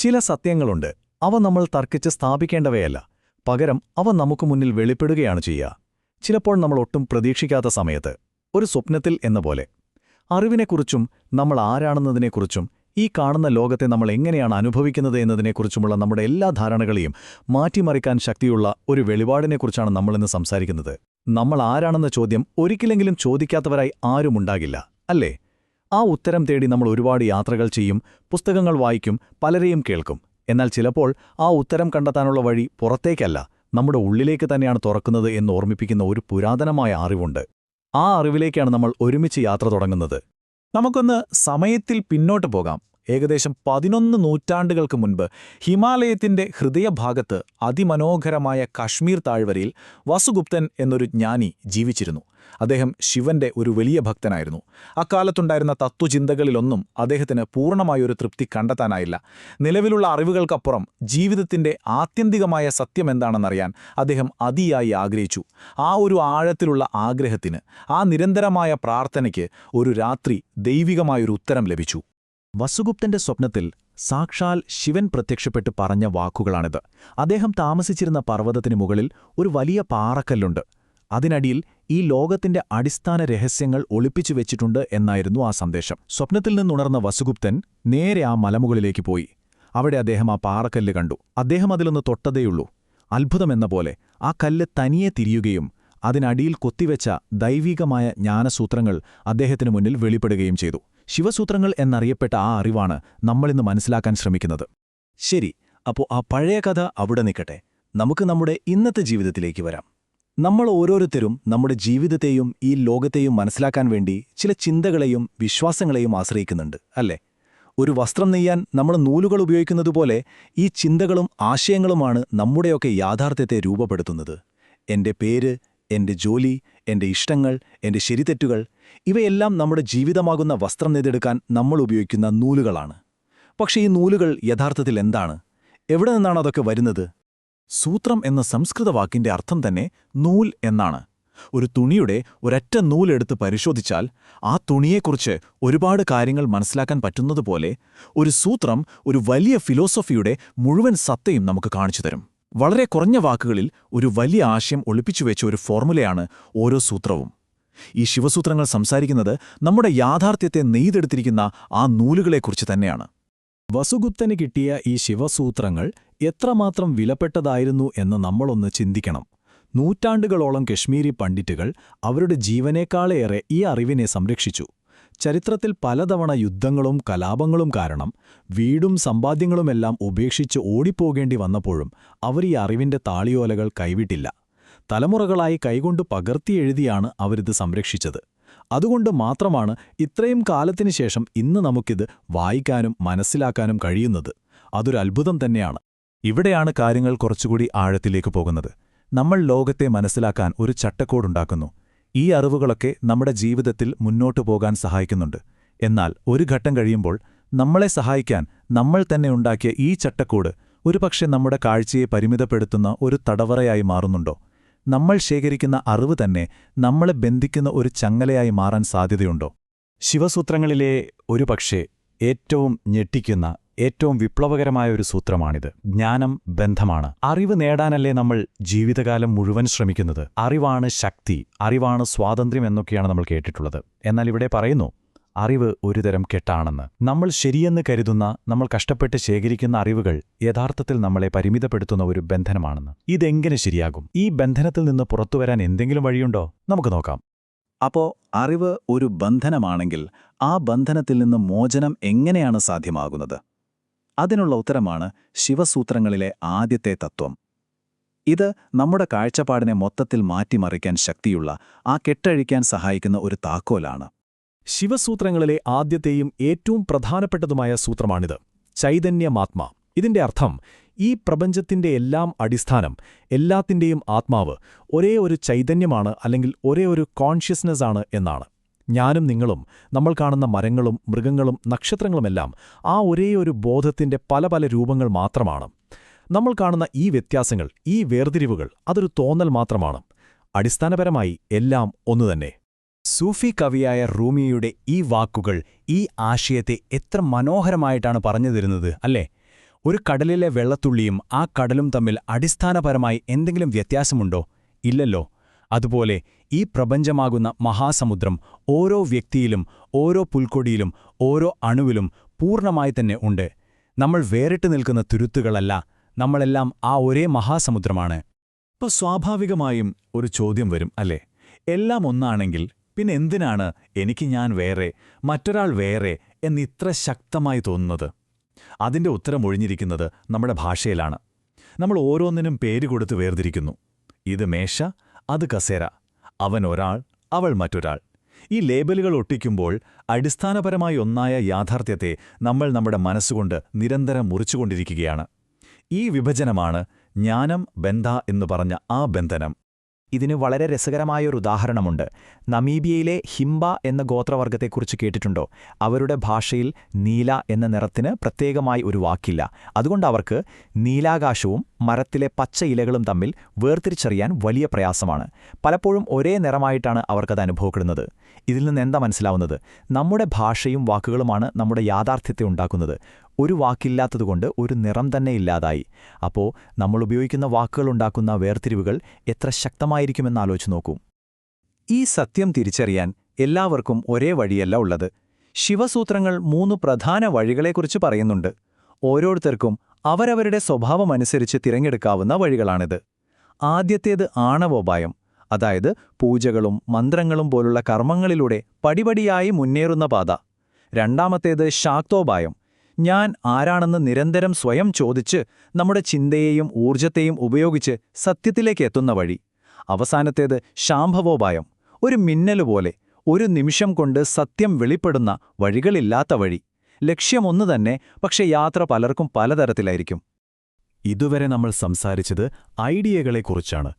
ചില സത്യങ്ങളുണ്ട്, അവ നമ്മൾ തർക്കിച്ച് സ്ഥാപിക്കേണ്ടവയല്ല, പകരം അവ നമുക്ക് മുന്നിൽ വെളിപ്പെടുകയാണ് ചെയ്യുക. ചിലപ്പോൾ നമ്മൾ ഒട്ടും പ്രതീക്ഷിക്കാത്ത സമയത്ത്, ഒരു സ്വപ്നത്തിൽ എന്ന പോലെ. അറിവിനെക്കുറിച്ചും നമ്മൾ ആരാണെന്നതിനെക്കുറിച്ചും ഈ കാണുന്ന ലോകത്തെ നമ്മൾ എങ്ങനെയാണ് അനുഭവിക്കുന്നത് എന്നതിനെക്കുറിച്ചുമുള്ള നമ്മുടെ എല്ലാ ധാരണകളെയും മാറ്റിമറിക്കാൻ ശക്തിയുള്ള ഒരു വെളിപാടിനെക്കുറിച്ചാണ് നമ്മളിന്ന് സംസാരിക്കുന്നത്. നമ്മൾ ആരാണെന്ന ചോദ്യം ഒരിക്കലെങ്കിലും ചോദിക്കാത്തവരായി ആരുമുണ്ടാകില്ല, അല്ലേ? ആ ഉത്തരം തേടി നമ്മൾ ഒരുപാട് യാത്രകൾ ചെയ്യും, പുസ്തകങ്ങൾ വായിക്കും, പലരെയും കേൾക്കും. എന്നാൽ ചിലപ്പോൾ ആ ഉത്തരം കണ്ടെത്താനുള്ള വഴി പുറത്തേക്കല്ല, നമ്മുടെ ഉള്ളിലേക്ക് തന്നെയാണ് തുറക്കുന്നത് എന്ന് ഓർമ്മിപ്പിക്കുന്ന ഒരു പുരാതനമായ അറിവുണ്ട്. ആ അറിവിലേക്കാണ് നമ്മൾ ഒരുമിച്ച് യാത്ര തുടങ്ങുന്നത്. നമുക്കൊന്ന് സമയത്തിൽ പിന്നോട്ട് പോകാം. ഏകദേശം 11 നൂറ്റാണ്ടുകൾക്ക് മുൻപ് ഹിമാലയത്തിന്റെ ഹൃദയഭാഗത്ത് അതിമനോഹരമായ കശ്മീർ താഴ്വരയിൽ വസുഗുപ്തൻ എന്നൊരു ജ്ഞാനി ജീവിച്ചിരുന്നു. അദ്ദേഹം ശിവന്റെ ഒരു വലിയ ഭക്തനായിരുന്നു. അക്കാലത്തുണ്ടായിരുന്ന തത്വചിന്തകളിലൊന്നും അദ്ദേഹത്തിന് പൂർണ്ണമായൊരു തൃപ്തി കണ്ടെത്താനായില്ല. നിലവിലുള്ള അറിവുകൾക്കപ്പുറം ജീവിതത്തിന്റെ ആത്യന്തികമായ സത്യമെന്താണെന്നറിയാൻ അദ്ദേഹം അതിയായി ആഗ്രഹിച്ചു. ആ ഒരു ആഴത്തിലുള്ള ആഗ്രഹത്തിന്, ആ നിരന്തരമായ പ്രാർത്ഥനയ്ക്ക് ഒരു രാത്രി ദൈവികമായൊരു ഉത്തരം ലഭിച്ചു. വസുഗുപ്തന്റെ സ്വപ്നത്തിൽ സാക്ഷാൽ ശിവൻ പ്രത്യക്ഷപ്പെട്ട് പറഞ്ഞ വാക്കുകളാണിത്. അദ്ദേഹം താമസിച്ചിരുന്ന പർവ്വതത്തിനു മുകളിൽ ഒരു വലിയ പാറക്കല്ലുണ്ട്. അതിനടിയിൽ ഈ ലോകത്തിന്റെ അടിസ്ഥാന രഹസ്യങ്ങൾ ഒളിപ്പിച്ചു വെച്ചിട്ടുണ്ട് എന്നായിരുന്നു ആ സന്ദേശം. സ്വപ്നത്തിൽ നിന്നുണർന്ന വസുഗുപ്തൻ നേരെ ആ മലമുകളിലേക്ക് പോയി. അവിടെ അദ്ദേഹം ആ പാറക്കല്ല് കണ്ടു. അദ്ദേഹം അതിലൊന്ന് തൊട്ടതേയുള്ളൂ. അത്ഭുതമെന്ന പോലെ ആ കല്ല് തനിയെ തിരിയുകയും അതിനടിയിൽ കൊത്തിവെച്ച ദൈവികമായ ജ്ഞാനസൂത്രങ്ങൾ അദ്ദേഹത്തിനു മുന്നിൽ വെളിപ്പെടുകയും ചെയ്തു. ശിവസൂത്രങ്ങൾ എന്നറിയപ്പെട്ട ആ അറിവാണ് നമ്മളിന്ന് മനസ്സിലാക്കാൻ ശ്രമിക്കുന്നത്. ശരി, അപ്പോൾ ആ പഴയ കഥ അവിടെ നിൽക്കട്ടെ. നമുക്ക് നമ്മുടെ ഇന്നത്തെ ജീവിതത്തിലേക്ക് വരാം. നമ്മൾ ഓരോരുത്തരും നമ്മുടെ ജീവിതത്തെയും ഈ ലോകത്തെയും മനസ്സിലാക്കാൻ വേണ്ടി ചില ചിന്തകളെയും വിശ്വാസങ്ങളെയും ആശ്രയിക്കുന്നുണ്ട്, അല്ലേ? ഒരു വസ്ത്രം നെയ്യാൻ നമ്മൾ നൂലുകൾ ഉപയോഗിക്കുന്നതുപോലെ ഈ ചിന്തകളും ആശയങ്ങളുമാണ് നമ്മുടെയൊക്കെ യാഥാർത്ഥ്യത്തെ രൂപപ്പെടുത്തുന്നത്. എന്റെ പേര്, എന്റെ ജോലി, എന്റെ ഇഷ്ടങ്ങൾ, എന്റെ ശരിതെറ്റുകൾ, ഇവയെല്ലാം നമ്മുടെ ജീവിതമാകുന്ന വസ്ത്രം നെയ്തെടുക്കാൻ നമ്മൾ ഉപയോഗിക്കുന്ന നൂലുകളാണ്. പക്ഷേ ഈ നൂലുകൾ യഥാർത്ഥത്തിൽ എന്താണ്? എവിടെ നിന്നാണ് അതൊക്കെ വരുന്നത്? സൂത്രം എന്ന സംസ്കൃത വാക്കിന്റെ അർത്ഥം തന്നെ നൂൽ എന്നാണ്. ഒരു തുണിയുടെ ഒരൊറ്റ നൂലെടുത്ത് പരിശോധിച്ചാൽ ആ തുണിയെക്കുറിച്ച് ഒരുപാട് കാര്യങ്ങൾ മനസ്സിലാക്കാൻ പറ്റുന്നതുപോലെ ഒരു സൂത്രം ഒരു വലിയ ഫിലോസഫിയുടെ മുഴുവൻ സത്തയും നമുക്ക് കാണിച്ചു തരും. വളരെ കുറഞ്ഞ വാക്കുകളിൽ ഒരു വലിയ ആശയം ഒളിപ്പിച്ചുവെച്ച ഒരു ഫോർമുലയാണ് ഓരോ സൂത്രവും. ഈ ശിവസൂത്രങ്ങൾ സംസാരിക്കുന്നത് നമ്മുടെ യാഥാർത്ഥ്യത്തെ നെയ്തെടുത്തിരിക്കുന്ന ആ നൂലുകളെക്കുറിച്ച് തന്നെയാണ്. വസുഗുപ്തന് കിട്ടിയ ഈ ശിവസൂത്രങ്ങൾ എത്രമാത്രം വിലപ്പെട്ടതായിരുന്നു എന്ന് നമ്മളൊന്ന് ചിന്തിക്കണം. നൂറ്റാണ്ടുകളോളം കശ്മീരി പണ്ഡിറ്റുകൾ അവരുടെ ജീവനേക്കാളേറെ ഈ അറിവിനെ സംരക്ഷിച്ചു. ചരിത്രത്തിൽ പലതവണ യുദ്ധങ്ങളും കലാപങ്ങളും കാരണം വീടും സമ്പാദ്യങ്ങളുമെല്ലാം ഉപേക്ഷിച്ച് ഓടിപ്പോകേണ്ടി വന്നപ്പോഴും അവർ ഈ അറിവിന്റെ താളിയോലകൾ കൈവിട്ടില്ല. തലമുറകളായി കൈകൊണ്ട് പകർത്തിയെഴുതിയാണ് അവരിത് സംരക്ഷിച്ചത്. അതുകൊണ്ട് മാത്രമാണ് ഇത്രയും കാലത്തിനു ശേഷം ഇന്ന് നമുക്കിത് വായിക്കാനും മനസ്സിലാക്കാനും കഴിയുന്നത്. അതൊരു അത്ഭുതം തന്നെയാണ്. ഇവിടെയാണ് കാര്യങ്ങൾ കുറച്ചുകൂടി ആഴത്തിലേക്ക് പോകുന്നത്. നമ്മൾ ലോകത്തെ മനസ്സിലാക്കാൻ ഒരു ചട്ടക്കൂടുണ്ടാക്കുന്നു. ഈ അറിവുകളൊക്കെ നമ്മുടെ ജീവിതത്തിൽ മുന്നോട്ടു പോകാൻ സഹായിക്കുന്നുണ്ട്. എന്നാൽ ഒരു ഘട്ടം കഴിയുമ്പോൾ നമ്മളെ സഹായിക്കാൻ നമ്മൾ തന്നെ ഉണ്ടാക്കിയ ഈ ചട്ടക്കൂട് ഒരുപക്ഷെ നമ്മുടെ കാഴ്ചയെ പരിമിതപ്പെടുത്തുന്ന ഒരു തടവറയായി മാറുന്നുണ്ടോ? നമ്മൾ ശേഖരിക്കുന്ന അറിവ് തന്നെ നമ്മളെ ബന്ധിക്കുന്ന ഒരു ചങ്ങലയായി മാറാൻ സാധ്യതയുണ്ടോ? ശിവസൂത്രങ്ങളിലെ ഒരുപക്ഷെ ഏറ്റവും ഞെട്ടിക്കുന്ന, ഏറ്റവും വിപ്ലവകരമായ ഒരു സൂത്രമാണിത്. ജ്ഞാനം ബന്ധമാണ്. അറിവ് നേടാനല്ലേ നമ്മൾ ജീവിതകാലം മുഴുവൻ ശ്രമിക്കുന്നത്? അറിവാണ് ശക്തി, അറിവാണ് സ്വാതന്ത്ര്യം എന്നൊക്കെയാണ് നമ്മൾ കേട്ടിട്ടുള്ളത്. എന്നാൽ ഇവിടെ പറയുന്നു, അറിവ് ഒരുതരം കെട്ടാണെന്ന്. നമ്മൾ ശരിയെന്ന് കരുതുന്ന, നമ്മൾ കഷ്ടപ്പെട്ട് ശേഖരിക്കുന്ന അറിവുകൾ യഥാർത്ഥത്തിൽ നമ്മളെ പരിമിതപ്പെടുത്തുന്ന ഒരു ബന്ധനമാണെന്ന്. ഇതെങ്ങനെ ശരിയാകും? ഈ ബന്ധനത്തിൽ നിന്ന് പുറത്തുവരാൻ എന്തെങ്കിലും വഴിയുണ്ടോ? നമുക്ക് നോക്കാം. അപ്പോൾ അറിവ് ഒരു ബന്ധനമാണെങ്കിൽ ആ ബന്ധനത്തിൽ നിന്ന് മോചനം എങ്ങനെയാണ് സാധ്യമാകുന്നത്? അതിനുള്ള ഉത്തരമാണ് ശിവസൂത്രങ്ങളിലെ ആദ്യത്തെ തത്വം. ഇത് നമ്മുടെ കാഴ്ചപ്പാടിനെ മൊത്തത്തിൽ മാറ്റിമറിക്കാൻ ശക്തിയുള്ള, ആ കെട്ടഴിക്കാൻ സഹായിക്കുന്ന ഒരു താക്കോലാണ്. ശിവസൂത്രങ്ങളിലെ ആദ്യത്തെയും ഏറ്റവും പ്രധാനപ്പെട്ടതുമായ സൂത്രമാണിത്, ചൈതന്യമാത്മ. ഇതിന്റെ അർത്ഥം, ഈ പ്രപഞ്ചത്തിന്റെ എല്ലാം അടിസ്ഥാനം, എല്ലാത്തിന്റെയും ആത്മാവ് ഒരേ ഒരു ചൈതന്യമാണ്, അല്ലെങ്കിൽ ഒരേ ഒരു കോൺഷ്യസ്നെസ് ആണ് എന്നാണ്. ഞാനും നിങ്ങളും, നമ്മൾ കാണുന്ന മരങ്ങളും മൃഗങ്ങളും നക്ഷത്രങ്ങളുമെല്ലാം ആ ഒരേയൊരു ബോധത്തിന്റെ പല പല രൂപങ്ങൾ മാത്രമാണ്. നമ്മൾ കാണുന്ന ഈ വ്യത്യാസങ്ങൾ, ഈ വേർതിരിവുകൾ, അതൊരു തോന്നൽ മാത്രമാണ്. അടിസ്ഥാനപരമായി എല്ലാം ഒന്നുതന്നെ. സൂഫി കവിയായ റൂമിയുടെ ഈ വാക്കുകൾ ഈ ആശയത്തെ എത്ര മനോഹരമായിട്ടാണ് പറഞ്ഞു തരുന്നത്, അല്ലേ? ഒരു കടലിലെ വെള്ളത്തുള്ളിയും ആ കടലും തമ്മിൽ അടിസ്ഥാനപരമായി എന്തെങ്കിലും വ്യത്യാസമുണ്ടോ? ഇല്ലല്ലോ. അതുപോലെ ഈ പ്രപഞ്ചമാകുന്ന മഹാസമുദ്രം ഓരോ വ്യക്തിയിലും ഓരോ പുൽക്കൊടിയിലും ഓരോ അണുവിലും പൂർണ്ണമായി തന്നെ ഉണ്ട്. നമ്മൾ വേറിട്ട് നിൽക്കുന്ന തുരുത്തുകളല്ല, നമ്മളെല്ലാം ആ ഒരേ മഹാസമുദ്രമാണ്. ഇപ്പോൾ സ്വാഭാവികമായും ഒരു ചോദ്യം വരും, അല്ലേ? എല്ലാം ഒന്നാണെങ്കിൽ പിന്നെ എന്തിനാണ് എനിക്ക് ഞാൻ വേറെ, മറ്റൊരാൾ വേറെ എന്നിത്ര ശക്തമായി തോന്നുന്നത്? അതിൻ്റെ ഉത്തരം ഒഴിഞ്ഞിരിക്കുന്നത് നമ്മുടെ ഭാഷയിലാണ്. നമ്മൾ ഓരോന്നിനും പേര് കൊടുത്ത് വേർതിരിക്കുന്നു. ഇത് മേശ, അത് കസേര, അവൻ ഒരാൾ, അവൾ മറ്റൊരാൾ. ഈ ലേബലുകൾ ഒട്ടിക്കുമ്പോൾ അടിസ്ഥാനപരമായി ഒന്നായ യാഥാർത്ഥ്യത്തെ നമ്മൾ നമ്മുടെ മനസ്സുകൊണ്ട് നിരന്തരം മുറിച്ചുകൊണ്ടിരിക്കുകയാണ്. ഈ വിഭജനമാണ് ജ്ഞാനം ബന്ധ എന്നു പറഞ്ഞ ആ ബന്ധനം. ഇതിന് വളരെ രസകരമായൊരു ഉദാഹരണമുണ്ട്. നമീബിയയിലെ ഹിംബ എന്ന ഗോത്രവർഗത്തെക്കുറിച്ച് കേട്ടിട്ടുണ്ടോ? അവരുടെ ഭാഷയിൽ നീല എന്ന നിറത്തിന് പ്രത്യേകമായി ഒരു വാക്കില്ല. അതുകൊണ്ട് അവർക്ക് നീലാകാശവും മരത്തിലെ പച്ച ഇലകളും തമ്മിൽ വേർതിരിച്ചറിയാൻ വലിയ പ്രയാസമാണ്. പലപ്പോഴും ഒരേ നിറമായിട്ടാണ് അവർക്കത് അനുഭവപ്പെടുന്നത്. ഇതിൽ നിന്ന് എന്താ മനസ്സിലാവുന്നത്? നമ്മുടെ ഭാഷയും വാക്കുകളുമാണ് നമ്മുടെ യാഥാർത്ഥ്യത്തെ ഉണ്ടാക്കുന്നത്. ഒരു വാക്കില്ലാത്തതുകൊണ്ട് ഒരു നിറം തന്നെ ഇല്ലാതായി. അപ്പോൾ നമ്മൾ ഉപയോഗിക്കുന്ന വാക്കുകളുണ്ടാക്കുന്ന വേർതിരിവുകൾ എത്ര ശക്തമായിരിക്കുമെന്നാലോചിച്ച് നോക്കൂ. ഈ സത്യം തിരിച്ചറിയാൻ എല്ലാവർക്കും ഒരേ വഴിയല്ല ഉള്ളത്. ശിവസൂത്രങ്ങൾ 3 പ്രധാന വഴികളെക്കുറിച്ച് പറയുന്നുണ്ട്. ഓരോരുത്തർക്കും അവരവരുടെ സ്വഭാവമനുസരിച്ച് തിരഞ്ഞെടുക്കാവുന്ന വഴികളാണിത്. ആദ്യത്തേത് ആണവോപായം, അതായത് പൂജകളും മന്ത്രങ്ങളും പോലുള്ള കർമ്മങ്ങളിലൂടെ പടിപടിയായി മുന്നേറുന്ന പാത. രണ്ടാമത്തേത് ശാക്തോപായം, ഞാൻ ആരാണെന്ന് നിരന്തരം സ്വയം ചോദിച്ച് നമ്മുടെ ചിന്തയെയും ഊർജത്തെയും ഉപയോഗിച്ച് സത്യത്തിലേക്ക് എത്തുന്ന വഴി. അവസാനത്തേത് ശാംഭവോപായം, ഒരു മിന്നലുപോലെ ഒരു നിമിഷം കൊണ്ട് സത്യം വെളിപ്പെടുന്ന വഴികളില്ലാത്ത വഴി. ലക്ഷ്യമൊന്നു തന്നെ, പക്ഷെ യാത്ര പലർക്കും പലതരത്തിലായിരിക്കും. ഇതുവരെ നമ്മൾ സംസാരിച്ചത് ഐഡിയകളെക്കുറിച്ചാണ്.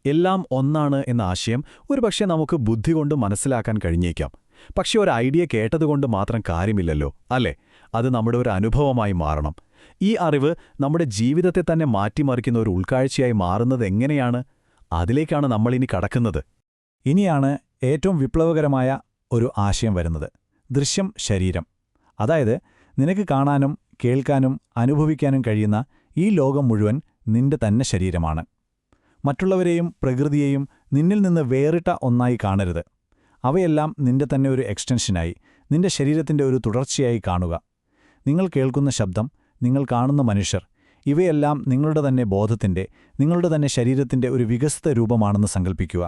എല്ലാം ഒന്നാണ് എന്ന ആശയം ഒരുപക്ഷെ നമുക്ക് ബുദ്ധി കൊണ്ട് മനസ്സിലാക്കാൻ കഴിഞ്ഞേക്കാം. പക്ഷെ ഒരു ഐഡിയ കേട്ടതുകൊണ്ട് മാത്രം കാര്യമില്ലല്ലോ, അല്ലേ? അത് നമ്മുടെ ഒരു അനുഭവമായി മാറണം. ഈ അറിവ് നമ്മുടെ ജീവിതത്തെ തന്നെ മാറ്റിമറിക്കുന്ന ഒരു ഉൾക്കാഴ്ചയായി മാറുന്നത് എങ്ങനെയാണ്? അതിലേക്കാണ് നമ്മളിനി കടക്കുന്നത്. ഇനിയാണ് ഏറ്റവും വിപ്ലവകരമായ ഒരു ആശയം വരുന്നത്: ദൃശ്യം ശരീരം. അതായത്, നിനക്ക് കാണാനും കേൾക്കാനും അനുഭവിക്കാനും കഴിയുന്ന ഈ ലോകം മുഴുവൻ നിന്റെ തന്നെ ശരീരമാണ്. മറ്റുള്ളവരെയും പ്രകൃതിയെയും നിന്നിൽ നിന്ന് വേറിട്ട ഒന്നായി കാണരുത്. അവയെല്ലാം നിന്റെ തന്നെ ഒരു എക്സ്റ്റൻഷനായി, നിന്റെ ശരീരത്തിന്റെ ഒരു തുടർച്ചയായി കാണുക. നിങ്ങൾ കേൾക്കുന്ന ശബ്ദം, നിങ്ങൾ കാണുന്ന മനുഷ്യർ, ഇവയെല്ലാം നിങ്ങളുടെ തന്നെ ബോധത്തിന്റെ, നിങ്ങളുടെ തന്നെ ശരീരത്തിന്റെ ഒരു വികസിത രൂപമാണെന്ന് സങ്കല്പിക്കുക.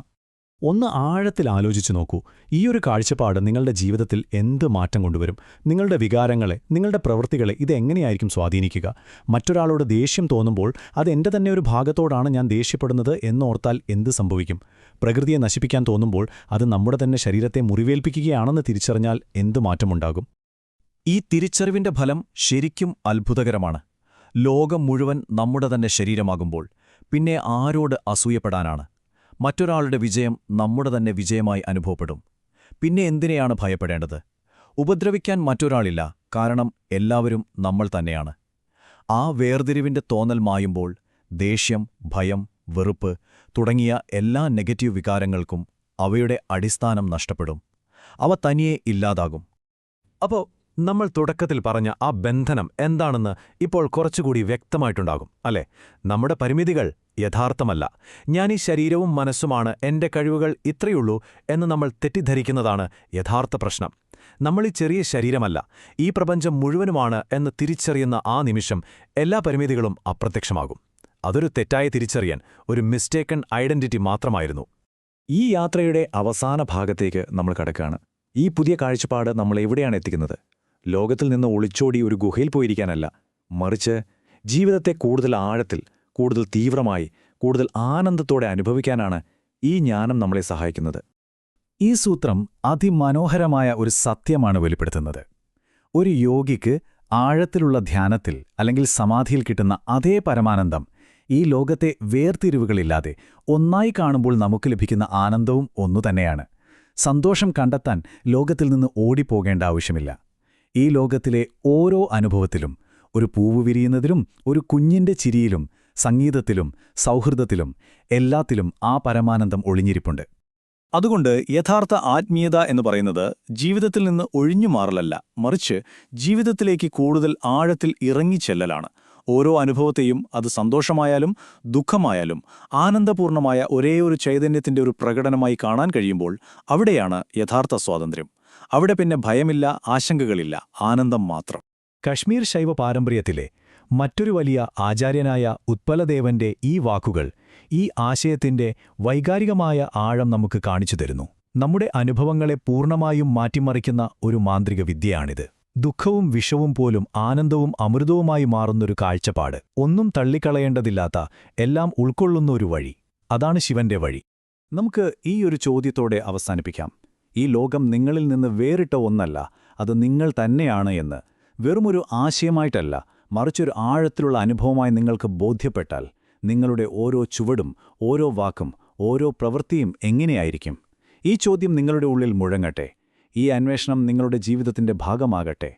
ഒന്ന് ആഴത്തിൽ ആലോചിച്ചു നോക്കൂ. ഈയൊരു കാഴ്ചപ്പാട് നിങ്ങളുടെ ജീവിതത്തിൽ എന്ത് മാറ്റം കൊണ്ടുവരും? നിങ്ങളുടെ വികാരങ്ങളെ, നിങ്ങളുടെ പ്രവൃത്തികളെ ഇതെങ്ങനെയായിരിക്കും സ്വാധീനിക്കുക? മറ്റൊരാളോട് ദേഷ്യം തോന്നുമ്പോൾ അത് എൻ്റെ തന്നെ ഒരു ഭാഗത്തോടാണ് ഞാൻ ദേഷ്യപ്പെടുന്നത് എന്നോർത്താൽ എന്ത് സംഭവിക്കും? പ്രകൃതിയെ നശിപ്പിക്കാൻ തോന്നുമ്പോൾ അത് നമ്മുടെ തന്നെ ശരീരത്തെ മുറിവേൽപ്പിക്കുകയാണെന്ന് തിരിച്ചറിഞ്ഞാൽ എന്ത് മാറ്റമുണ്ടാകും? ഈ തിരിച്ചറിവിന്റെ ഫലം ശരിക്കും അത്ഭുതകരമാണ്. ലോകം മുഴുവൻ നമ്മുടെ തന്നെ ശരീരമാകുമ്പോൾ പിന്നെ ആരോട് അസൂയപ്പെടാനാണ്? മറ്റൊരാളുടെ വിജയം നമ്മുടെ തന്നെ വിജയമായി അനുഭവപ്പെടും. പിന്നെ എന്തിനെയാണ് ഭയപ്പെടേണ്ടത്? ഉപദ്രവിക്കാൻ മറ്റൊരാളില്ല, കാരണം എല്ലാവരും നമ്മൾ തന്നെയാണ്. ആ വേർതിരിവിന്റെ തോന്നൽ മായുമ്പോൾ ദേഷ്യം, ഭയം, വെറുപ്പ് തുടങ്ങിയ എല്ലാ നെഗറ്റീവ് വികാരങ്ങൾക്കും അവയുടെ അടിസ്ഥാനം നഷ്ടപ്പെടും. അവ തനിയെ ഇല്ലാതാകും. അപ്പോൾ നമ്മൾ തുടക്കത്തിൽ പറഞ്ഞ ആ ബന്ധനം എന്താണെന്ന് ഇപ്പോൾ കുറച്ചുകൂടി വ്യക്തമായിട്ടുണ്ടാകും, അല്ലേ? നമ്മുടെ പരിമിതികൾ യഥാർത്ഥമല്ല. ഞാൻ ഈ ശരീരവും മനസ്സുമാണ്, എൻ്റെ കഴിവുകൾ ഇത്രയുള്ളൂ എന്ന് നമ്മൾ തെറ്റിദ്ധരിക്കുന്നതാണ് യഥാർത്ഥ പ്രശ്നം. നമ്മൾ ഈ ചെറിയ ശരീരമല്ല, ഈ പ്രപഞ്ചം മുഴുവനുമാണ് എന്ന് തിരിച്ചറിയുന്ന ആ നിമിഷം എല്ലാ പരിമിതികളും അപ്രത്യക്ഷമാകും. അതൊരു തെറ്റായ തിരിച്ചറിയാൻ, ഒരു മിസ്റ്റേക്കൺ ഐഡന്റിറ്റി മാത്രമായിരുന്നു. ഈ യാത്രയുടെ അവസാന ഭാഗത്തേക്ക് നമ്മൾ കടക്കുകയാണ്. ഈ പുതിയ കാഴ്ചപ്പാട് നമ്മളെവിടെയാണ് എത്തിക്കുന്നത്? ലോകത്തിൽ നിന്ന് ഒളിച്ചോടി ഒരു ഗുഹയിൽ പോയിരിക്കാനല്ല, മറിച്ച് ജീവിതത്തെ കൂടുതൽ ആഴത്തിൽ, കൂടുതൽ തീവ്രമായി, കൂടുതൽ ആനന്ദത്തോടെ അനുഭവിക്കാനാണ് ഈ ജ്ഞാനം നമ്മളെ സഹായിക്കുന്നത്. ഈ സൂത്രം അതിമനോഹരമായ ഒരു സത്യമാണ് വെളിപ്പെടുത്തുന്നത്. ഒരു യോഗിക്ക് ആഴത്തിലുള്ള ധ്യാനത്തിൽ അല്ലെങ്കിൽ സമാധിയിൽ കിട്ടുന്ന അതേ പരമാനന്ദം ഈ ലോകത്തെ വേർതിരിവുകളില്ലാതെ ഒന്നായി കാണുമ്പോൾ നമുക്ക് ലഭിക്കുന്ന ആനന്ദവും ഒന്നുതന്നെയാണ്. സന്തോഷം കണ്ടെത്താൻ ലോകത്തിൽ നിന്ന് ഓടിപ്പോകേണ്ട ആവശ്യമില്ല. ഈ ലോകത്തിലെ ഓരോ അനുഭവത്തിലും, ഒരു പൂവ് വിരിയുന്നതിലും ഒരു കുഞ്ഞിന്റെ ചിരിയിലും സംഗീതത്തിലും സൗഹൃദത്തിലും എല്ലാത്തിലും ആ പരമാനന്ദം ഒളിഞ്ഞിരിപ്പുണ്ട്. അതുകൊണ്ട് യഥാർത്ഥ ആത്മീയത എന്ന് പറയുന്നത് ജീവിതത്തിൽ നിന്ന് ഒഴിഞ്ഞുമാറലല്ല, മറിച്ച് ജീവിതത്തിലേക്ക് കൂടുതൽ ആഴത്തിൽ ഇറങ്ങിച്ചെല്ലലാണ്. ഓരോ അനുഭവത്തെയും, അത് സന്തോഷമായാലും ദുഃഖമായാലും, ആനന്ദപൂർണമായ ഒരേയൊരു ചൈതന്യത്തിന്റെ ഒരു പ്രകടനമായി കാണാൻ കഴിയുമ്പോൾ അവിടെയാണ് യഥാർത്ഥ സ്വാതന്ത്ര്യം. അവിടെ പിന്നെ ഭയമില്ല, ആശങ്കകളില്ല, ആനന്ദം മാത്രം. കശ്മീർ ശൈവ പാരമ്പര്യത്തിലെ മറ്റൊരു വലിയ ആചാര്യനായ ഉത്പലദേവന്റെ ഈ വാക്കുകൾ ഈ ആശയത്തിന്റെ വൈകാരികമായ ആഴം നമുക്ക് കാണിച്ചു തരുന്നു. നമ്മുടെ അനുഭവങ്ങളെ പൂർണ്ണമായും മാറ്റിമറിക്കുന്ന ഒരു മാന്ത്രിക വിദ്യയാണിത്. ദുഃഖവും വിഷവും പോലും ആനന്ദവും അമൃതവുമായി മാറുന്നൊരു കാഴ്ചപ്പാട്. ഒന്നും തള്ളിക്കളയേണ്ടതില്ലാത്ത, എല്ലാം ഉൾക്കൊള്ളുന്ന ഒരു വഴി. അതാണ് ശിവന്റെ വഴി. നമുക്ക് ഈ ഒരു ചോദ്യത്തോടെ അവസാനിപ്പിക്കാം. ഈ ലോകം നിങ്ങളിൽ നിന്ന് വേറിട്ട ഒന്നല്ല, അത് നിങ്ങൾ തന്നെയാണ് എന്ന് വെറുമൊരു ആശയമായിട്ടല്ല, മറിച്ചൊരു ആഴത്തിലുള്ള അനുഭവമായി നിങ്ങൾക്ക് ബോധ്യപ്പെട്ടാൽ, നിങ്ങളുടെ ഓരോ ചുവടും, ഓരോ വാക്കും, ഓരോ പ്രവൃത്തിയും എങ്ങനെയായിരിക്കും? ഈ ചോദ്യം നിങ്ങളുടെ ഉള്ളിൽ മുഴങ്ങട്ടെ. ഈ അന്വേഷണം നിങ്ങളുടെ ജീവിതത്തിന്റെ ഭാഗമാകട്ടെ.